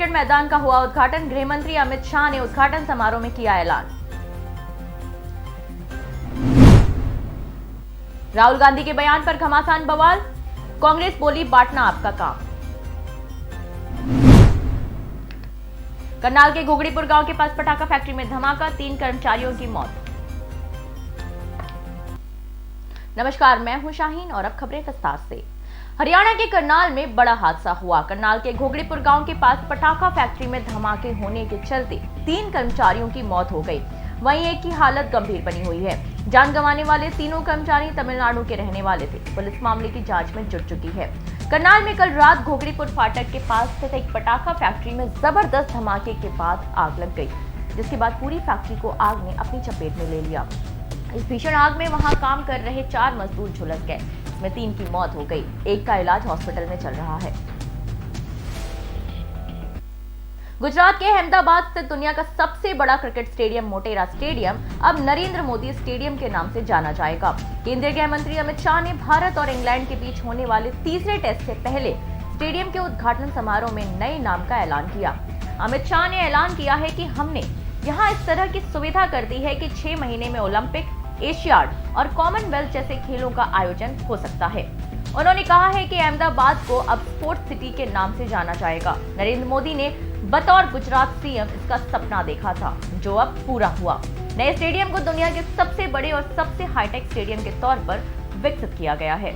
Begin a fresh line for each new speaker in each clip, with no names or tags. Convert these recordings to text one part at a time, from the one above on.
Cricket मैदान का हुआ उद्घाटन। गृह मंत्री अमित शाह ने उद्घाटन समारोह में किया ऐलान। राहुल गांधी के बयान पर घमासान बवाल। कांग्रेस बोली बांटना आपका काम। करनाल के घोगड़ीपुर गांव के पास पटाखा फैक्ट्री में धमाका, 3 कर्मचारियों की मौत। नमस्कार, मैं हूं शाहीन और अब खबरें विस्तार से। हरियाणा के करनाल में बड़ा हादसा हुआ। करनाल के घोगड़ीपुर गांव के पास पटाखा फैक्ट्री में धमाके होने के चलते 3 कर्मचारियों की मौत हो गई। वहीं एक की हालत गंभीर बनी हुई है। जान गंवाने वाले तीनों कर्मचारी तमिलनाडु के रहने वाले थे। पुलिस मामले की जांच में जुट चुकी है। करनाल में कल रात घोगड़ीपुर फाटक के पास स्थित एक पटाखा फैक्ट्री में जबरदस्त धमाके के बाद आग लग गई, जिसके बाद पूरी फैक्ट्री को आग ने अपनी चपेट में ले लिया। इस भीषण आग में वहां काम कर रहे 4 मजदूर झुलस गए, इसमें 3 की मौत हो गई। एक का इलाज हॉस्पिटल में चल रहा है। गुजरात के अहमदाबाद स्थित दुनिया का सबसे बड़ा क्रिकेट स्टेडियम मोटेरा स्टेडियम अब नरेंद्र मोदी स्टेडियम के नाम से जाना जाएगा। केंद्रीय गृह मंत्री अमित शाह ने भारत और इंग्लैंड के बीच होने वाले तीसरे टेस्ट से पहले स्टेडियम के उद्घाटन समारोह में नए नाम का ऐलान किया। अमित शाह ने ऐलान किया है कि हमने यहाँ इस तरह की सुविधा कर दी है कि 6 महीने में ओलंपिक, एशियाड और कॉमनवेल्थ जैसे खेलों का आयोजन हो सकता है। उन्होंने कहा है कि अहमदाबाद को अब स्पोर्ट्स सिटी के नाम से जाना जाएगा। नरेंद्र मोदी ने बतौर गुजरात सीएम इसका सपना देखा था, जो अब पूरा हुआ। नए स्टेडियम को दुनिया के सबसे बड़े और सबसे हाईटेक स्टेडियम के तौर पर विकसित किया गया है।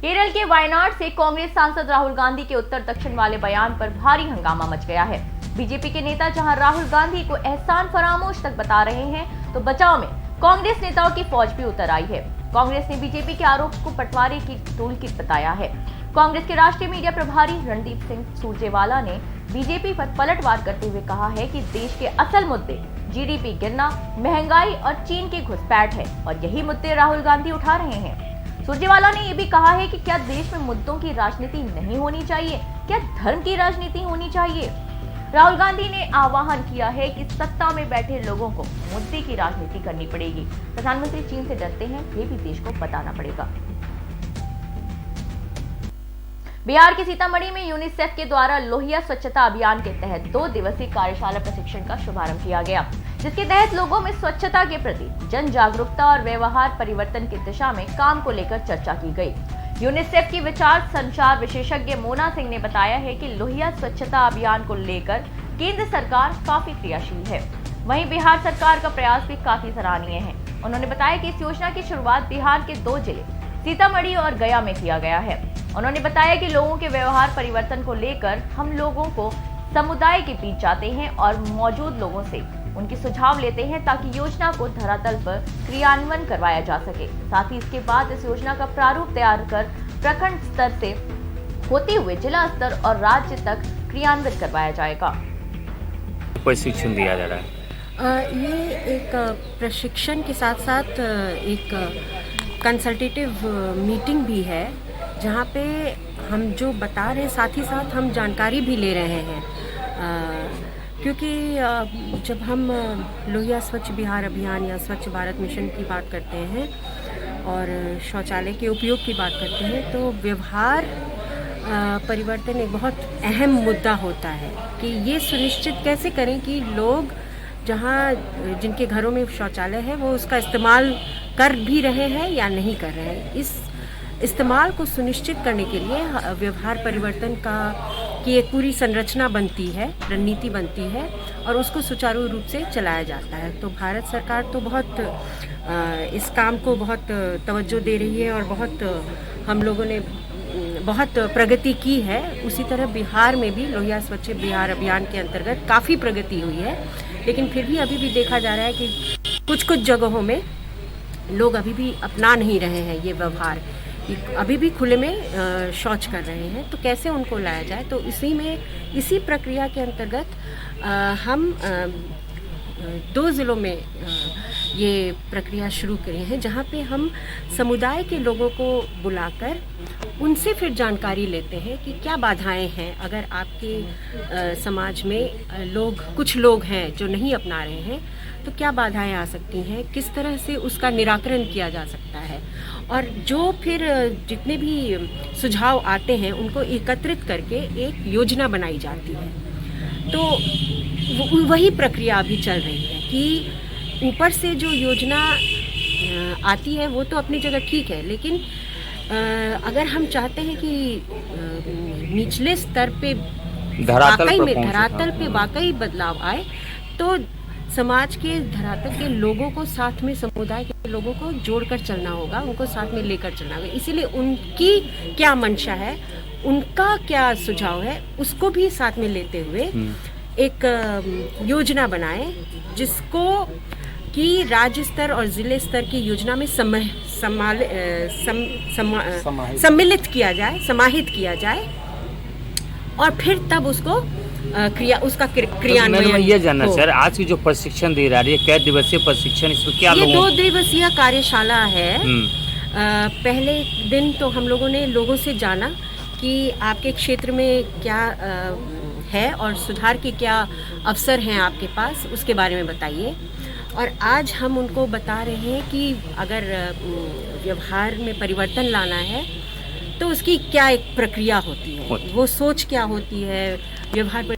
केरल के वायनाड से कांग्रेस सांसद राहुल गांधी के उत्तर दक्षिण वाले बयान पर भारी हंगामा मच गया है। बीजेपी के नेता जहां राहुल गांधी को एहसान फरामोश तक बता रहे हैं, तो बचाव में कांग्रेस नेताओं की फौज भी उतर आई है। कांग्रेस ने बीजेपी के आरोप को पटवारी की टूलकिट बताया है। कांग्रेस के राष्ट्रीय मीडिया प्रभारी रणदीप सिंह सुरजेवाला ने बीजेपी पर पलटवार करते हुए कहा है कि देश के असल मुद्दे जीडीपी गिरना, महंगाई और चीन की घुसपैठ है और यही मुद्दे राहुल गांधी उठा रहे हैं। सुरजेवाला ने यह भी कहा है कि क्या देश में मुद्दों की राजनीति नहीं होनी चाहिए, क्या धर्म की राजनीति होनी चाहिए। राहुल गांधी ने आह्वान किया है कि सत्ता में बैठे लोगों को मुद्दे की राजनीति करनी पड़ेगी। प्रधानमंत्री चीन से डरते हैं, ये भी देश को बताना पड़ेगा। बिहार के सीतामढ़ी में यूनिसेफ के द्वारा लोहिया स्वच्छता अभियान के तहत 2 दिवसीय कार्यशाला प्रशिक्षण का शुभारंभ किया गया, जिसके तहत लोगों में स्वच्छता के प्रति जन जागरूकता और व्यवहार परिवर्तन की दिशा में काम को लेकर चर्चा की गई। यूनिसेफ की विचार संचार विशेषज्ञ मोना सिंह ने बताया है कि लोहिया स्वच्छता अभियान को लेकर केंद्र सरकार काफी क्रियाशील है। वहीं बिहार सरकार का प्रयास भी काफी सराहनीय है। उन्होंने बताया कि इस योजना की शुरुआत बिहार के 2 जिले सीतामढ़ी और गया में किया गया है। उन्होंने बताया कि लोगों के व्यवहार परिवर्तन को लेकर हम लोगों को समुदाय के बीच जाते हैं और मौजूद लोगों से उनके सुझाव लेते हैं ताकि योजना को धरातल पर क्रियान्वयन करवाया जा सके। साथ ही इसके बाद इस योजना का प्रारूप तैयार कर प्रखंड स्तर से होते हुए जिला स्तर और राज्य तक क्रियान्वित करवाया जाएगा।
प्रशिक्षण दिया जा रहा है।
ये एक प्रशिक्षण के साथ साथ एक कंसल्टेटिव मीटिंग भी है, जहाँ पे हम जो बता रहे हैं साथ ही साथ हम जानकारी भी ले रहे हैं। क्योंकि जब हम लोहिया स्वच्छ बिहार अभियान या स्वच्छ भारत मिशन की बात करते हैं और शौचालय के उपयोग की बात करते हैं, तो व्यवहार परिवर्तन एक बहुत अहम मुद्दा होता है कि ये सुनिश्चित कैसे करें कि लोग जहाँ जिनके घरों में शौचालय है वो उसका इस्तेमाल कर भी रहे हैं या नहीं कर रहे हैं। इस इस्तेमाल को सुनिश्चित करने के लिए व्यवहार परिवर्तन की एक पूरी संरचना बनती है, रणनीति बनती है और उसको सुचारू रूप से चलाया जाता है। तो भारत सरकार तो बहुत इस काम को बहुत तवज्जो दे रही है और बहुत हम लोगों ने बहुत प्रगति की है। उसी तरह बिहार में भी लोहिया स्वच्छ बिहार अभियान के अंतर्गत काफ़ी प्रगति हुई है, लेकिन फिर भी अभी भी देखा जा रहा है कि कुछ जगहों में लोग अभी भी अपना नहीं रहे हैं ये व्यवहार, अभी भी खुले में शौच कर रहे हैं। तो कैसे उनको लाया जाए, तो इसी प्रक्रिया के अंतर्गत हम 2 ज़िलों में ये प्रक्रिया शुरू करी है, जहाँ पे हम समुदाय के लोगों को बुलाकर उनसे फिर जानकारी लेते हैं कि क्या बाधाएं हैं। अगर आपके समाज में कुछ लोग हैं जो नहीं अपना रहे हैं, तो क्या बाधाएं आ सकती हैं, किस तरह से उसका निराकरण किया जा सकता है और जो फिर जितने भी सुझाव आते हैं उनको एकत्रित करके एक योजना बनाई जाती है। तो वही प्रक्रिया अभी चल रही है कि ऊपर से जो योजना आती है वो तो अपनी जगह ठीक है, लेकिन अगर हम चाहते हैं कि निचले स्तर पे धरातल पे वाकई बदलाव आए, तो समाज के धरातल के लोगों को साथ में, समुदाय के लोगों को जोड़कर चलना होगा, उनको साथ में लेकर चलना होगा। इसीलिए उनकी क्या मंशा है, उनका क्या सुझाव है, उसको भी साथ में लेते हुए एक योजना बनाएं जिसको कि राज्य स्तर और जिले स्तर की योजना में सम्मिलित किया जाए, समाहित किया जाए और फिर तब उसको उसका क्रियान्वयन।
ये जानना सर, आज की जो प्रशिक्षण दे रहा है, कै दिवसीय प्रशिक्षण, इसमें क्या
ये 2 दिवसीय कार्यशाला है। पहले दिन तो हम लोगों ने लोगों से जाना कि आपके क्षेत्र में क्या है और सुधार के क्या अवसर हैं आपके पास, उसके बारे में बताइए। और आज हम उनको बता रहे हैं कि अगर व्यवहार में परिवर्तन लाना है तो उसकी क्या एक प्रक्रिया होती है, वो सोच क्या होती है, व्यवहार पर।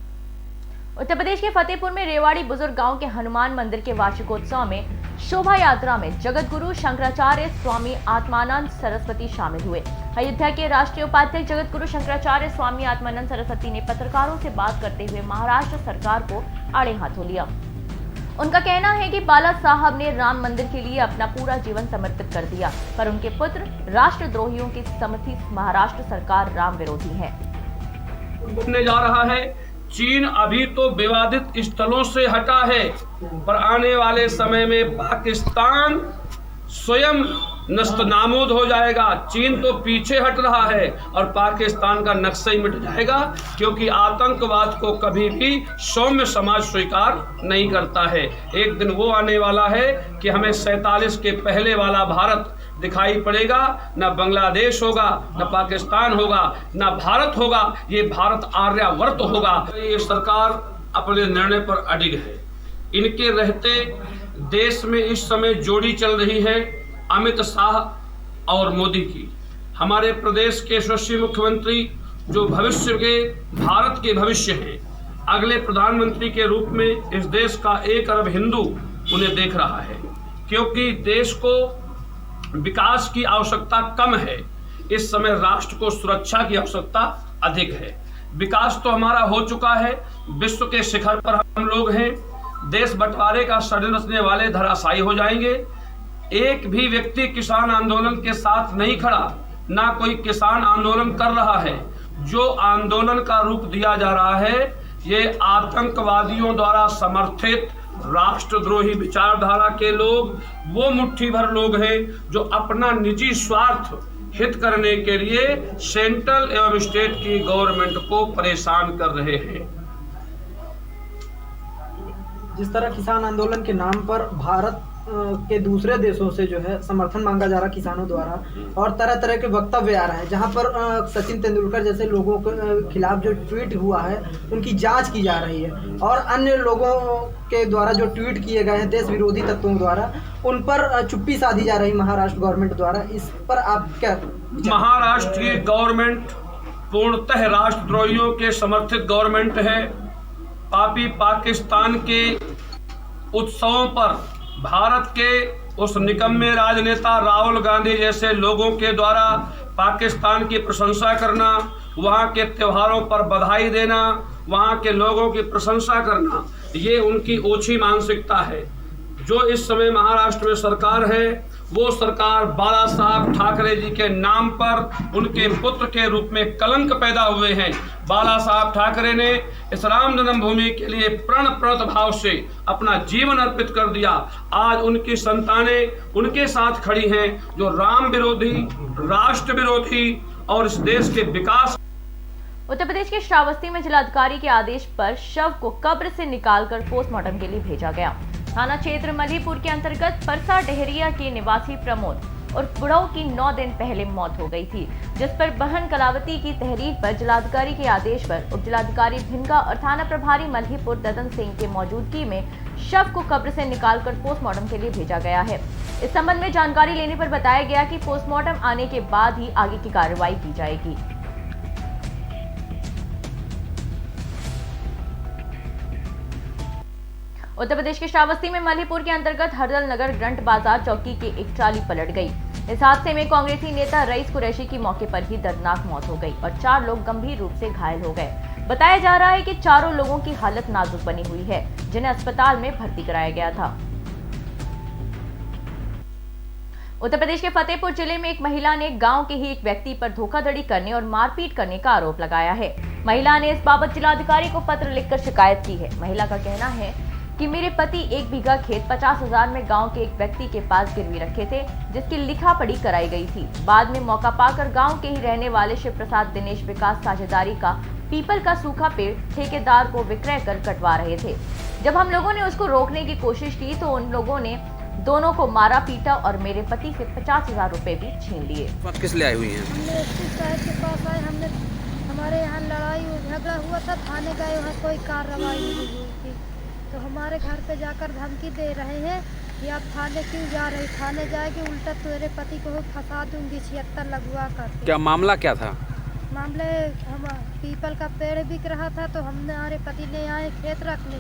उत्तर प्रदेश के फतेहपुर में रेवाड़ी बुजुर्ग गांव के हनुमान मंदिर के वार्षिकोत्सव में शोभा यात्रा में जगत गुरु शंकराचार्य स्वामी आत्मानंद सरस्वती शामिल हुए। अयोध्या के राष्ट्रीय उपाध्यक्ष जगत गुरु शंकराचार्य स्वामी आत्मानंद सरस्वती ने पत्रकारों से बात करते हुए महाराष्ट्र सरकार को आड़े हाथों लिया। उनका कहना है कि बाला साहब ने राम मंदिर के लिए अपना पूरा जीवन समर्पित कर दिया, पर उनके पुत्र राष्ट्रद्रोहियों की समर्थित महाराष्ट्र सरकार राम विरोधी है।
बनने जा रहा है। चीन अभी तो विवादित स्थलों से हटा है, पर आने वाले समय में पाकिस्तान स्वयं नस्तनाबूद हो जाएगा। चीन तो पीछे हट रहा है और पाकिस्तान का नक्शा ही मिट जाएगा, क्योंकि आतंकवाद को कभी भी सौम्य समाज स्वीकार नहीं करता है। एक दिन वो आने वाला है कि हमें 47 के पहले वाला भारत दिखाई पड़ेगा। न बांग्लादेश होगा, न पाकिस्तान होगा, न भारत होगा, ये भारत आर्यावर्त होगा। ये सरकार अपने निर्णय पर अडिग है। इनके रहते देश में इस समय जोड़ी चल रही है अमित शाह और मोदी की। हमारे प्रदेश के यशस्वी मुख्यमंत्री जो भविष्य के भारत के भविष्य हैं, अगले प्रधानमंत्री के रूप में इस देश का 1 अरब हिंदू उन्हें देख रहा है, क्योंकि देश को विकास की आवश्यकता कम है। इस समय राष्ट्र को सुरक्षा की आवश्यकता अधिक है। विकास तो हमारा हो चुका है, विश्व के शिखर पर हम लोग हैं। देश बंटवारे का षड्यंत्र रचने वाले धराशायी हो जाएंगे। एक भी व्यक्ति किसान आंदोलन के साथ नहीं खड़ा, ना कोई किसान आंदोलन कर रहा है। जो आंदोलन का रूप दिया जा रहा है, ये आतंकवादियों द्वारा समर्थित राष्ट्रद्रोही विचारधारा के लोग, वो मुट्ठी भर लोग हैं जो अपना निजी स्वार्थ हित करने के लिए सेंट्रल एवं स्टेट की गवर्नमेंट को परेशान कर रहे हैं।
जिस तरह किसान आंदोलन के नाम पर भारत के दूसरे देशों से जो है समर्थन मांगा जा रहा किसानों द्वारा, और तरह तरह के वक्तव्य आ रहे हैं, जहां पर सचिन तेंदुलकर जैसे लोगों के खिलाफ जो ट्वीट हुआ है उनकी जांच की जा रही है, और अन्य लोगों के द्वारा जो ट्वीट किए गए हैं देश विरोधी तत्वों द्वारा, उन पर चुप्पी साधी जा रही महाराष्ट्र गवर्नमेंट द्वारा। इस पर आप क्या?
महाराष्ट्र की गवर्नमेंट पूर्णतः राष्ट्रद्रोहियों के समर्थित गवर्नमेंट है। पापी पाकिस्तान के उत्सवों पर भारत के उस निकम्मे राजनेता राहुल गांधी जैसे लोगों के द्वारा पाकिस्तान की प्रशंसा करना, वहाँ के त्योहारों पर बधाई देना, वहाँ के लोगों की प्रशंसा करना, ये उनकी ओछी मानसिकता है। जो इस समय महाराष्ट्र में सरकार है, वो सरकार बाला साहब ठाकरे जी के नाम पर उनके पुत्र के रूप में कलंक पैदा हुए हैं। बाला साहब ठाकरे ने इस राम जन्मभूमि के लिए प्रण प्रणत भाव से अपना जीवन अर्पित कर दिया। आज उनकी संतानें उनके साथ खड़ी हैं, जो राम विरोधी, राष्ट्र विरोधी और इस देश के विकास।
उत्तर प्रदेश के श्रावस्ती में जिलाधिकारी के आदेश पर शव को कब्र से निकालकर पोस्टमार्टम के लिए भेजा गया। थाना क्षेत्र मलीपुर के अंतर्गत परसा डहरिया के निवासी प्रमोद और बुढ़ऊ की 9 दिन पहले मौत हो गई थी, जिस पर बहन कलावती की तहरीर पर जिलाधिकारी के आदेश पर उप जिलाधिकारी भिनगा और थाना प्रभारी मल्हीपुर ददन सिंह के मौजूदगी में शव को कब्र से निकालकर पोस्टमार्टम के लिए भेजा गया है। इस संबंध में जानकारी लेने पर बताया गया कि पोस्टमार्टम आने के बाद ही आगे की कार्रवाई की जाएगी। उत्तर प्रदेश के श्रावस्ती में मल्हीपुर के अंतर्गत हरदल नगर ग्रंट बाजार चौकी की एक ट्राली पलट गई। इस हादसे में कांग्रेसी नेता रईस कुरैशी की मौके पर ही दर्दनाक मौत हो गई और 4 लोग गंभीर रूप से घायल हो गए। बताया जा रहा है कि चारों लोगों की हालत नाजुक बनी हुई है, जिन्हें अस्पताल में भर्ती कराया गया था। उत्तर प्रदेश के फतेहपुर जिले में एक महिला ने गांव के ही एक व्यक्ति पर धोखाधड़ी करने और मारपीट करने का आरोप लगाया है। महिला ने इस बाबत जिलाधिकारी को पत्र लिखकर शिकायत की है। महिला का कहना है कि मेरे पति 1 बीघा खेत 50,000 में गांव के एक व्यक्ति के पास गिरवी रखे थे, जिसकी लिखा पढ़ी कराई गई थी। बाद में मौका पाकर गांव के ही रहने वाले शिव प्रसाद दिनेश विकास साझेदारी का पीपल का सूखा पेड़ ठेकेदार को विक्रय कर कटवा रहे थे। जब हम लोगों ने उसको रोकने की कोशिश की तो उन लोगों ने दोनों को मारा पीटा और मेरे पति से 50,000 रुपए भी छीन लिए।
किस लिए आई हुई हैं?
हमने एसपी साहब के पास आए, हमने हमारे यहाँ लड़ाई झगड़ा हुआ था, थाने गए, वहाँ कोई कार्रवाई नहीं हुई थी, तो हमारे घर पे जाकर धमकी दे रहे हैं कि आप थाने क्यों जा रहे, थाने जाएगी उल्टा तेरे पति को फंसा दूंगी 76 लगवा कर।
क्या मामला क्या था?
मामले हम पीपल का पेड़ बिक रहा था, तो हमारे पति ने आए खेत रखने,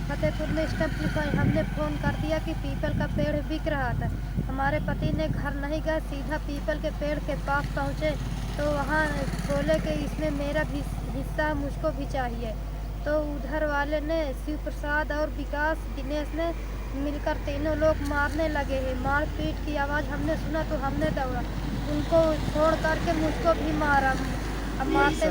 फतेहपुर में स्टैंप लिखवाई, हमने फ़ोन कर दिया कि पीपल का पेड़ बिक रहा था। हमारे पति ने घर नहीं गए, सीधा पीपल के पेड़ के पास पहुँचे तो वहाँ बोले कि इसमें मेरा भी हिस्सा मुझको भी चाहिए। तो उधर वाले ने शिव प्रसाद और विकास दिनेश ने मिलकर तीनों लोग मारने लगे हैं। मारपीट की आवाज़ हमने सुना तो हमने दौड़ा, उनको छोड़ करके मुझको भी मारा। अब मारते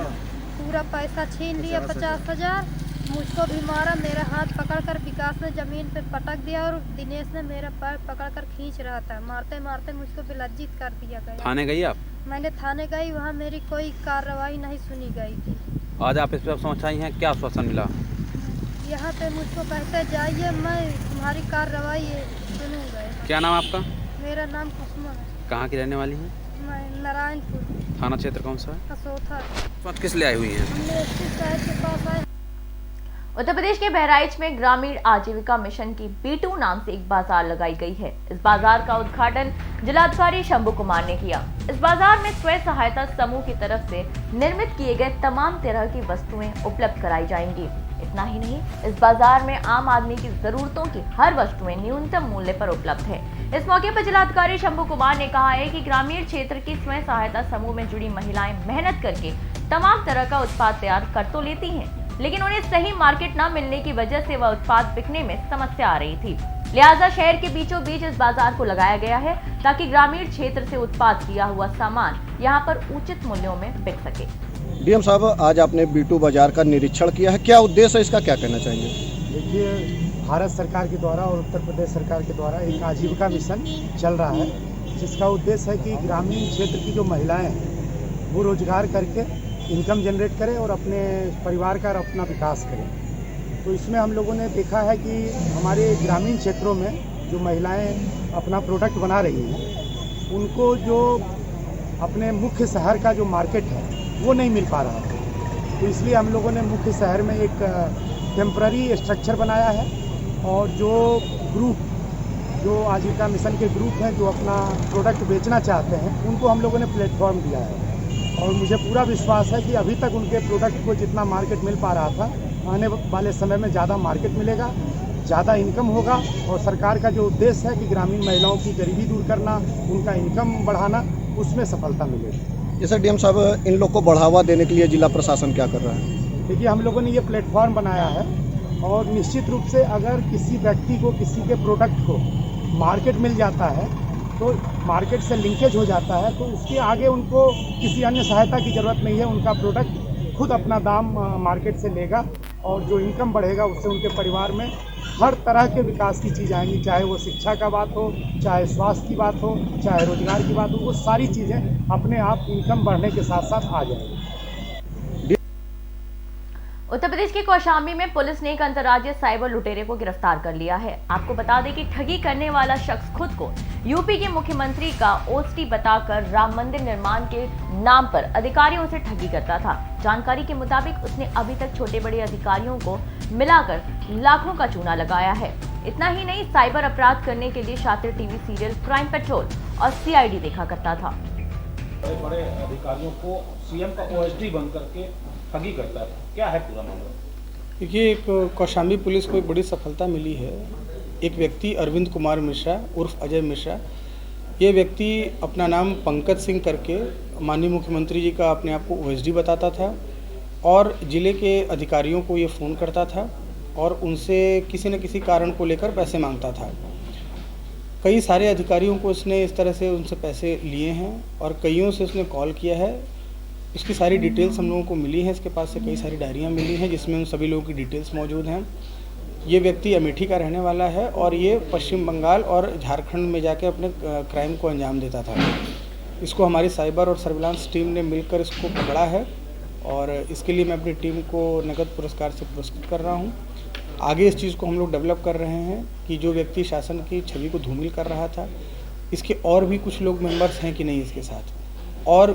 पूरा पैसा छीन लिया 50,000, मुझको भी मारा। मेरा हाथ पकड़कर विकास ने ज़मीन पर पटक दिया और दिनेश ने मेरा पैर पकड़कर खींच रहा था। मारते मारते मुझको विलज्जित कर दिया गया।
थाने गई आप?
मैंने थाने गई, वहाँ मेरी कोई कार्रवाई नहीं सुनी गई थी।
आज आप इस पर पहुँचाई हैं, क्या आश्वासन मिला?
यहाँ पे मुझको कहते जाइए, मैं तुम्हारी कार्रवाई सुनूंगा।
क्या नाम आपका?
मेरा नाम कुसुमा है।
कहाँ की रहने वाली हैं?
मैं नारायणपुर।
थाना क्षेत्र कौन सा है?
असोथा।
किस लिए आई हुई हैं?
हमने एसपी साहब के पास आए।
उत्तर प्रदेश के बहराइच में ग्रामीण आजीविका मिशन की बीटू नाम से एक बाजार लगाई गई है। इस बाजार का उद्घाटन जिलाधिकारी शंभू कुमार ने किया। इस बाजार में स्वयं सहायता समूह की तरफ से निर्मित किए गए तमाम तरह की वस्तुएं उपलब्ध कराई जाएंगी। इतना ही नहीं, इस बाजार में आम आदमी की जरूरतों की हर वस्तुएं न्यूनतम मूल्य पर उपलब्ध है। इस मौके पर जिलाधिकारी शंभू कुमार ने कहा है कि ग्रामीण क्षेत्र की स्वयं सहायता समूह में जुड़ी महिलाएं मेहनत करके तमाम तरह का उत्पाद तैयार कर तो लेती हैं, लेकिन उन्हें सही मार्केट न मिलने की वजह से वह उत्पाद बिकने में समस्या आ रही थी। लिहाजा शहर के बीचों बीच इस बाजार को लगाया गया है ताकि ग्रामीण क्षेत्र से उत्पाद किया हुआ सामान यहां पर उचित मूल्यों में बिक सके।
डीएम साहब, आज आपने बीटू बाजार का निरीक्षण किया है, क्या उद्देश्य है इसका, क्या कहना चाहेंगे?
देखिए, भारत सरकार के द्वारा और उत्तर प्रदेश सरकार के द्वारा एक आजीविका मिशन चल रहा है, जिसका उद्देश्य है कि ग्रामीण क्षेत्र की जो महिलाएं हैं वो रोजगार करके इनकम जनरेट करें और अपने परिवार का अपना विकास करें। तो इसमें हम लोगों ने देखा है कि हमारे ग्रामीण क्षेत्रों में जो महिलाएं अपना प्रोडक्ट बना रही हैं, उनको जो अपने मुख्य शहर का जो मार्केट है वो नहीं मिल पा रहा है। तो इसलिए हम लोगों ने मुख्य शहर में एक टेम्पररी स्ट्रक्चर बनाया है और जो ग्रुप, जो आजीविका मिशन के ग्रुप हैं जो अपना प्रोडक्ट बेचना चाहते हैं, उनको हम लोगों ने प्लेटफॉर्म दिया है और मुझे पूरा विश्वास है कि अभी तक उनके प्रोडक्ट को जितना मार्केट मिल पा रहा था, आने वाले समय में ज़्यादा मार्केट मिलेगा, ज़्यादा इनकम होगा और सरकार का जो उद्देश्य है कि ग्रामीण महिलाओं की गरीबी दूर करना, उनका इनकम बढ़ाना, उसमें सफलता मिलेगी।
जैसे डीएम साहब, इन लोग को बढ़ावा देने के लिए जिला प्रशासन क्या कर रहा है?
देखिए, हम लोगों ने ये प्लेटफॉर्म बनाया है और निश्चित रूप से अगर किसी व्यक्ति को किसी के प्रोडक्ट को मार्केट मिल जाता है तो मार्केट से लिंकेज हो जाता है, तो उसके आगे उनको किसी अन्य सहायता की ज़रूरत नहीं है। उनका प्रोडक्ट खुद अपना दाम मार्केट से लेगा और जो इनकम बढ़ेगा उससे उनके परिवार में हर तरह के विकास की चीज़ आएंगी, चाहे वो शिक्षा का बात हो, चाहे स्वास्थ्य की बात हो, चाहे रोजगार की बात हो, वो सारी चीज़ें अपने आप इनकम बढ़ने के साथ साथ आ जाएंगी।
उत्तर प्रदेश के कौशाम्बी में पुलिस ने एक अंतर्राज्यीय साइबर लुटेरे को गिरफ्तार कर लिया है। आपको बता दें कि ठगी करने वाला शख्स खुद को यूपी के मुख्यमंत्री का ओएसडी बताकर राम मंदिर निर्माण के नाम पर अधिकारियों से ठगी करता था। जानकारी के मुताबिक उसने अभी तक छोटे बड़े अधिकारियों को मिलाकर लाखों का चूना लगाया है। इतना ही नहीं, साइबर अपराध करने के लिए शातिर टीवी सीरियल क्राइम पेट्रोल और सीआईडी देखा करता था।
बड़े बड़े अधिकारियों को सीएम का ओएसडी बन करके ठगी करता है, क्या है पूरा मामला?
देखिए, एक कौशाम्बी पुलिस को एक बड़ी सफलता मिली है। एक व्यक्ति अरविंद कुमार मिश्रा उर्फ अजय मिश्रा, ये व्यक्ति अपना नाम पंकज सिंह करके माननीय मुख्यमंत्री जी का अपने आप को ओएसडी बताता था और ज़िले के अधिकारियों को ये फ़ोन करता था और उनसे किसी न किसी कारण को लेकर पैसे मांगता था। कई सारे अधिकारियों को उसने इस तरह से उनसे पैसे लिए हैं और कईयों से उसने कॉल किया है। उसकी सारी डिटेल्स हम लोगों को मिली हैं। इसके पास से कई सारी डायरियाँ मिली हैं जिसमें उन सभी लोगों की डिटेल्स मौजूद हैं। ये व्यक्ति अमेठी का रहने वाला है और ये पश्चिम बंगाल और झारखंड में जाके अपने क्राइम को अंजाम देता था। इसको हमारी साइबर और सर्विलांस टीम ने मिलकर इसको पकड़ा है और इसके लिए मैं अपनी टीम को नगद पुरस्कार से पुरस्कृत कर रहा हूँ। आगे इस चीज़ को हम लोग डेवलप कर रहे हैं कि जो व्यक्ति शासन की छवि को धूमिल कर रहा था, इसके और भी कुछ लोग मेंबर्स हैं कि नहीं इसके साथ, और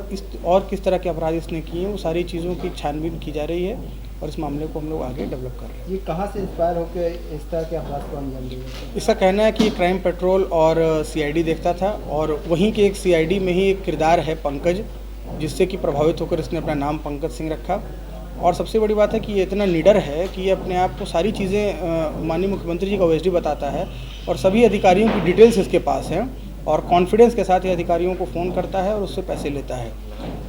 किस तरह के अपराध इसने किए हैं, वो सारी चीज़ों की छानबीन की जा रही है और इस मामले को हम लोग आगे डेवलप कर रहे हैं।
ये कहाँ से इंस्पायर होकर इस तरह के अपराध को अंजाम दिया?
इसका कहना है कि क्राइम पेट्रोल और सीआईडी देखता था और वहीं के एक सीआईडी में ही एक किरदार है पंकज, जिससे कि प्रभावित होकर इसने अपना नाम पंकज सिंह रखा। और सबसे बड़ी बात है कि ये इतना निडर है कि ये अपने आप को सारी चीज़ें माननीय मुख्यमंत्री जी का ओएसडी बताता है और सभी अधिकारियों की डिटेल्स इसके पास हैं और कॉन्फिडेंस के साथ ये अधिकारियों को फ़ोन करता है और उससे पैसे लेता है।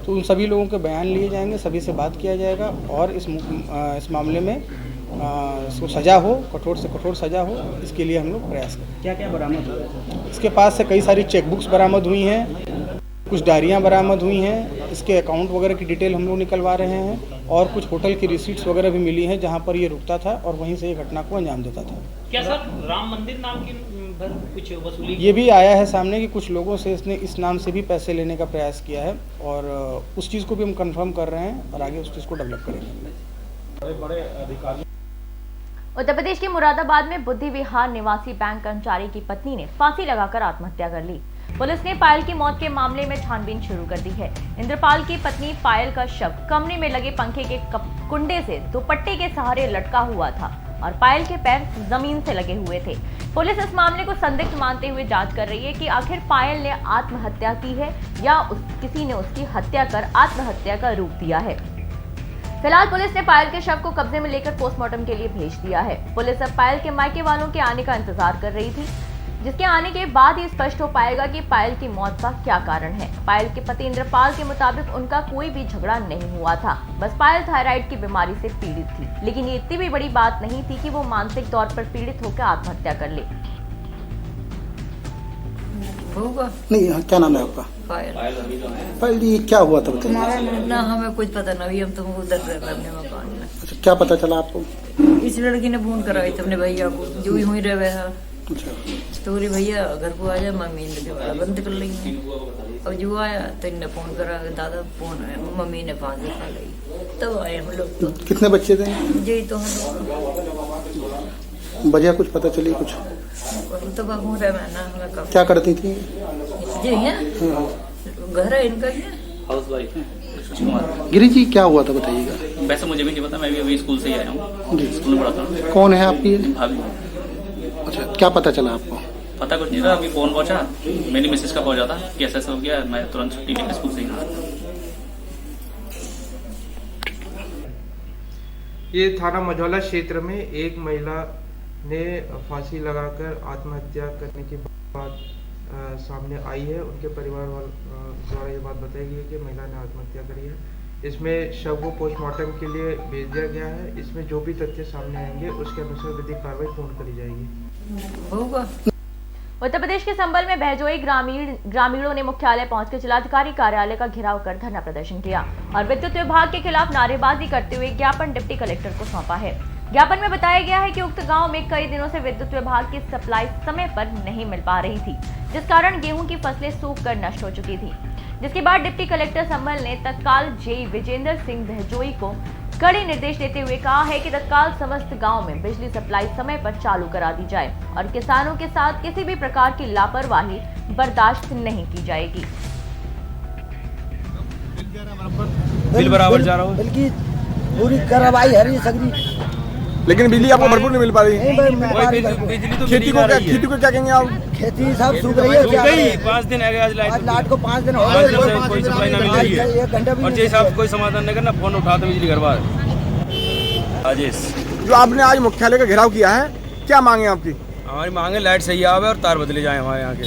तो उन सभी लोगों के बयान लिए जाएंगे, सभी से बात किया जाएगा और इस मामले में इसको सज़ा हो, कठोर से कठोर सज़ा हो, इसके लिए हम लोग प्रयास करें।
क्या क्या बरामद हुआ?
इसके पास से कई सारी चेकबुक्स बरामद हुई हैं, कुछ डायरियाँ बरामद हुई हैं, इसके अकाउंट वगैरह की डिटेल हम लोग निकलवा रहे हैं और कुछ होटल की रिसीट्स वगैरह भी मिली हैं जहाँ पर ये रुकता था और वहीं से ये घटना को अंजाम देता था।
क्या सर राम मंदिर नाम की कुछ वसूली?
ये भी आया है सामने कि कुछ लोगों से इसने इस नाम से भी पैसे लेने का प्रयास किया है और उस चीज़ को भी हम कंफर्म कर रहे हैं और आगे उस चीज़ को डेवलप करेंगे।
बड़े बड़े अधिकारी।
उत्तर प्रदेश के मुरादाबाद में बुद्धि विहार निवासी बैंक कर्मचारी की पत्नी ने फांसी लगाकर आत्महत्या कर ली। पुलिस ने पायल की मौत के मामले में छानबीन शुरू कर दी है। इंद्रपाल की पत्नी पायल का शव कमरे में लगे पंखे के कुंडे से दुपट्टे के सहारे लटका हुआ था और पायल के पैर जमीन से लगे हुए थे। पुलिस इस मामले को संदिग्ध मानते हुए जांच कर रही है कि आखिर पायल ने आत्महत्या की है या किसी ने उसकी हत्या कर आत्महत्या का रूप दिया है। फिलहाल पुलिस ने पायल के शव को कब्जे में लेकर पोस्टमार्टम के लिए भेज दिया है। पुलिस अब पायल के मायके वालों के आने का इंतजार कर रही थी, जिसके आने के बाद ही स्पष्ट हो पाएगा कि पायल की मौत का क्या कारण है। पायल के पति इंद्रपाल के मुताबिक उनका कोई भी झगड़ा नहीं हुआ था, बस पायल थायराइड की बीमारी से पीड़ित थी, लेकिन ये इतनी भी बड़ी बात नहीं थी कि वो मानसिक तौर पर पीड़ित होकर आत्महत्या कर ले।
नहीं, क्या नाम है आपका? पायल जी, क्या हुआ था बताइए।
ना हमें कुछ पता ना, अभी हम तो उधर अपने मकान में।
अच्छा, क्या पता चला आपको?
इस लड़की ने फोन कराई थी अपने भैया को, जो ही हुई रहे है स्टोरी, भैया घर को आ जाए, मम्मी ने दरवाजा बंद कर ली है। और जो आया तो इन्हें फोन करा, दादा फोन आया, मम्मी ने फांसी खा ली। तब आए हम लोग। तो
कितने बच्चे थे?
जी तो हम
वजह कुछ पता चली? कुछ
तो बाबू रहे मैं ना, हमें कब
क्या करती थी?
जी है घर है इनका,
हाउस वाइफ है।
गिरी जी, क्या हुआ था बताइएगा।
वैसे मुझे भी नहीं पता, मैं भी अभी स्कूल से ही आया हूँ, स्कूल में पढ़ाता हूँ।
कौन है आपकी
भाभी?
अच्छा, क्या पता चला आपको?
पता कुछ नहीं था, अभी फोन पहुंचा, मेरी मिसेज का पहुंचा था कि ऐसा हो गया, मैं तुरंत छुट्टी लेकर स्कूल से ही आया।
ये थाना मझौला क्षेत्र में एक महिला ने फांसी लगाकर आत्महत्या करने के बाद सामने आई है। उनके परिवार वालों द्वारा ये बात बताई गई है कि महिला ने आत्महत्या करी है। इसमें शव को पोस्टमार्टम के लिए भेज दिया गया है। इसमें जो भी तथ्य सामने आएंगे उसके अनुसार विधिक कार्रवाई पूर्ण करी जाएगी।
उत्तर प्रदेश के संबल में बहजोई ग्रामीणों ने मुख्यालय पहुंचकर जिलाधिकारी कार्यालय का घेराव कर धरना प्रदर्शन किया और विद्युत विभाग के खिलाफ नारेबाजी करते हुए ज्ञापन डिप्टी कलेक्टर को सौंपा है। ज्ञापन में बताया गया है कि उक्त गांव में कई दिनों से विद्युत विभाग की सप्लाई समय पर नहीं मिल पा रही थी, जिस कारण गेहूं की फसलें सूख कर नष्ट हो चुकी थी। जिसके बाद डिप्टी कलेक्टर संबल ने तत्काल जेई विजेंद्र सिंह बहजोई को कड़े निर्देश देते हुए कहा है कि तत्काल समस्त गांव में बिजली सप्लाई समय पर चालू करा दी जाए और किसानों के साथ किसी भी प्रकार की लापरवाही बर्दाश्त नहीं की जाएगी।
बिल बराबर जा रहा हो,
बल्कि पूरी कार्रवाई है रही सगरी, लेकिन बिजली आपको भरपूर नहीं मिल पा रही।
बिजली तो खेती को
क्या कहेंगे आप? खेती सब सूख रही है।
5 दिन है आज
लाइट को 5 दिन हो
गए, कोई सप्लाई ना मिल रही है और जैसे आप कोई समाधान नहीं करना, फोन उठा तो बिजली घर बार। राजेश,
जो आपने आज मुख्यालय का घेराव किया है, क्या मांगे आपकी?
हमारी मांगे लाइट सही आवे और तार बदले जाए हमारे यहाँ के।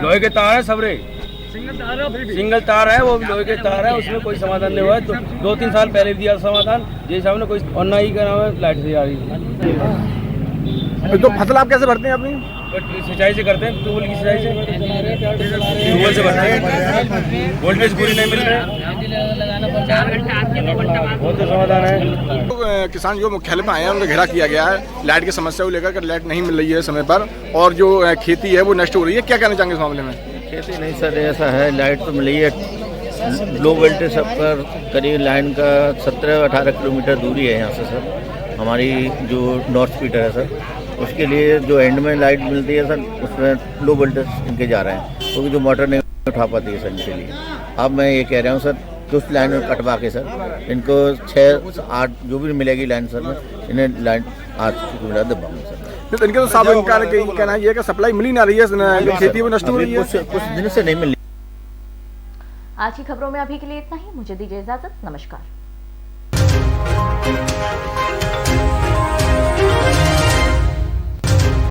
लोहे के तार है सबरे, सिंगल तार है, वो लोहे के तार है, उसमें कोई समाधान नहीं हुआ है। तो 2-3 साल पहले भी दिया समाधान, जैसे हमने कोई और ना ही का नाम है, लाइट से आ रही है।
तो फसल आप कैसे भरते हैं अपनी?
सिंचाई से करते हैं, ट्यूबवेल की सिंचाई से, ट्यूबवेल से भरते हैं। वोल्टेज पूरी नहीं मिल रही, बहुत समाधान है।
तो किसान जो मुख्यालय में आए हैं उनका घेरा किया गया है लाइट की समस्या को लेकर, लाइट नहीं मिल रही है समय पर और जो खेती है वो नष्ट हो रही है, क्या कहना चाहेंगे इस मामले में?
खेती नहीं सर, ऐसा है, लाइट तो मिली है, लो वोल्टेज सब पर करीब लाइन का 17-18 किलोमीटर दूरी है यहाँ से सर। हमारी जो नॉर्थ फीडर है सर, उसके लिए जो एंड में लाइट मिलती है सर, उसमें लो वोल्टेज इनके जा रहे हैं, क्योंकि जो मोटर नहीं उठा पाती है सर इनके लिए। अब मैं ये कह रहा हूँ सर कि उस लाइन में कटवा के सर इनको 6-8 जो भी मिलेगी लाइन सर में, इन्हें लाइन 8 किलोमीटर दबाऊंगा सर।
तो इनके तो साफ कहना ये है कि सप्लाई मिली ना रही है, खेती वो नष्ट हो रही है,
कुछ दिन से नहीं मिली।
आज की खबरों में अभी के लिए इतना ही, मुझे दीजिए इजाजत, नमस्कार।